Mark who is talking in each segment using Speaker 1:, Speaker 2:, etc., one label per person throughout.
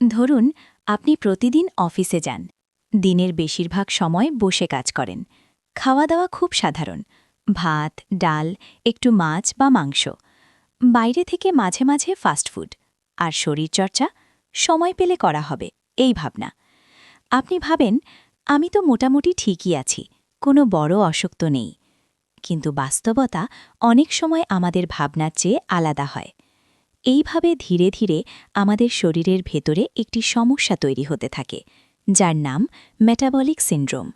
Speaker 1: ধরুন আপনি প্রতিদিন অফিসে যান, দিনের বেশিরভাগ সময় বসে কাজ করেন। খাওয়া দাওয়া খুব সাধারণ, ভাত, ডাল, একটু মাছ বা মাংস। বাইরে থেকে মাঝে মাঝে ফাস্টফুড। আর শরীরচর্চা সময় পেলে করা হবে, এই ভাবনা। আপনি ভাবেন, আমি তো মোটামুটি ঠিকই আছি, কোনো বড় অসুখ তো নেই। কিন্তু বাস্তবতা অনেক সময় আমাদের ভাবনার চেয়ে আলাদা হয়। এইভাবে ধীরে ধীরে আমাদের শরীরের ভেতরে একটি সমস্যা তৈরি হতে থাকে, যার নাম মেটাবলিক সিন্ড্রোম।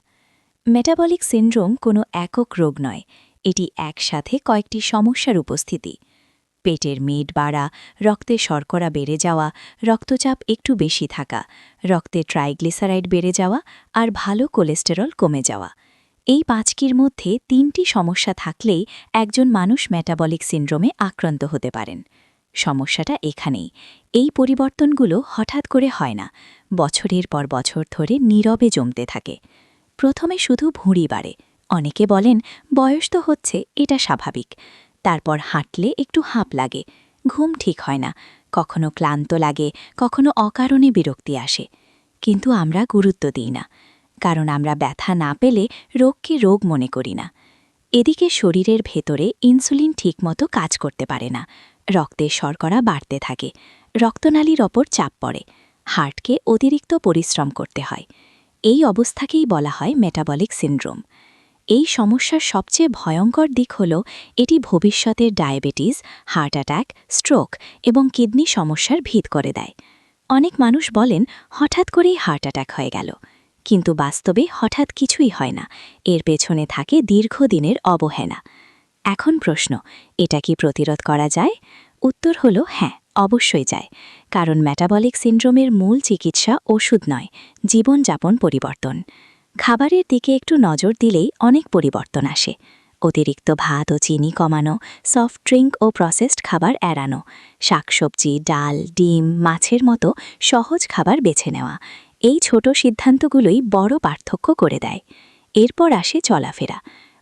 Speaker 1: মেটাবলিক সিন্ড্রোম কোনো একক রোগ নয়, এটি একসাথে কয়েকটি সমস্যার উপস্থিতি। পেটের মেদ বাড়া, রক্তে শর্করা বেড়ে যাওয়া, রক্তচাপ একটু বেশি থাকা, রক্তে ট্রাইগ্লিসারাইড বেড়ে যাওয়া আর ভালো কোলেস্টেরল কমে যাওয়া। এই পাঁচটির মধ্যে 3টি সমস্যা থাকলেই একজন মানুষ মেটাবলিক সিন্ড্রোমে আক্রান্ত হতে পারেন। সমস্যাটা এখানেই, এই পরিবর্তনগুলো হঠাৎ করে হয় না, বছরের পর বছর ধরে নীরবে জমতে থাকে। প্রথমে শুধু ভুঁড়ি বাড়ে, অনেকে বলেন বয়স তো হচ্ছে, এটা স্বাভাবিক। তারপর হাঁটলে একটু হাঁপ লাগে, ঘুম ঠিক হয় না, কখনো ক্লান্ত লাগে, কখনো অকারণে বিরক্তি আসে। কিন্তু আমরা গুরুত্ব দিই না, কারণ আমরা ব্যথা না পেলে রোগকে রোগ মনে করি না। এদিকে শরীরের ভেতরে ইনসুলিন ঠিকমতো কাজ করতে পারে না, রক্তের শর্করা বাড়তে থাকে, রক্তনালীর ওপর চাপ পড়ে, হার্টকে অতিরিক্ত পরিশ্রম করতে হয়। এই অবস্থাকেই বলা হয় মেটাবলিক সিন্ড্রোম। এই সমস্যার সবচেয়ে ভয়ঙ্কর দিক হল এটি ভবিষ্যতের ডায়াবেটিস, হার্ট অ্যাটাক, স্ট্রোক এবং কিডনি সমস্যার ভিত করে দেয়। অনেক মানুষ বলেন হঠাৎ করেই হার্ট অ্যাটাক হয়ে গেল, কিন্তু বাস্তবে হঠাৎ কিছুই হয় না, এর পেছনে থাকে দীর্ঘদিনের অবহেলা। এখন প্রশ্ন, এটা কি প্রতিরোধ করা যায়? উত্তর হল হ্যাঁ, অবশ্যই যায়। কারণ মেটাবলিক সিন্ড্রোমের মূল চিকিৎসা ওষুধ নয়, জীবনযাপন পরিবর্তন। খাবারের দিকে একটু নজর দিলেই অনেক পরিবর্তন আসে। অতিরিক্ত ভাত ও চিনি কমানো, সফট ড্রিঙ্ক ও প্রসেসড খাবার এড়ানো, শাকসবজি, ডাল, ডিম, মাছের মতো সহজ খাবার বেছে নেওয়া, এই ছোট সিদ্ধান্তগুলোই বড় পার্থক্য করে দেয়। এরপর আসে চলাফেরা।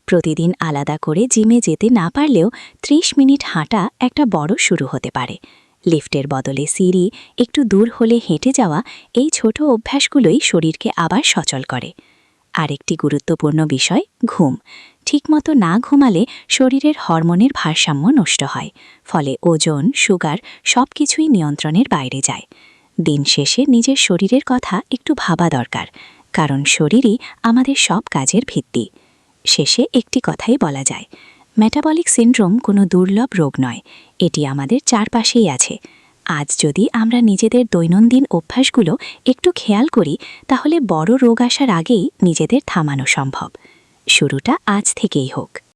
Speaker 1: প্রতিদিন আলাদা করে জিমে যেতে না পারলেও 30 মিনিট হাঁটা একটা বড় শুরু হতে পারে। লিফটের বদলে সিঁড়ি, একটু দূর হলে হেঁটে যাওয়া, এই ছোট অভ্যাসগুলোই শরীরকে আবার সচল করে। আরেকটি গুরুত্বপূর্ণ বিষয় ঘুম। ঠিকমতো না ঘুমালে শরীরের হরমোনের ভারসাম্য নষ্ট হয়, ফলে ওজন, সুগার সবকিছুই নিয়ন্ত্রণের বাইরে যায়। দিন শেষে নিজের শরীরের কথা একটু ভাবা দরকার, কারণ শরীরই আমাদের সব কাজের ভিত্তি। শেষে একটি কথাই বলা যায়, মেটাবলিক সিন্ড্রোম কোনো দুর্লভ রোগ নয়, এটি আমাদের চারপাশেই আছে। আজ যদি আমরা নিজেদের দৈনন্দিন অভ্যাসগুলো একটু খেয়াল করি, তাহলে বড় রোগ আসার আগেই নিজেদের থামানো সম্ভব। শুরুটা আজ থেকেই হোক।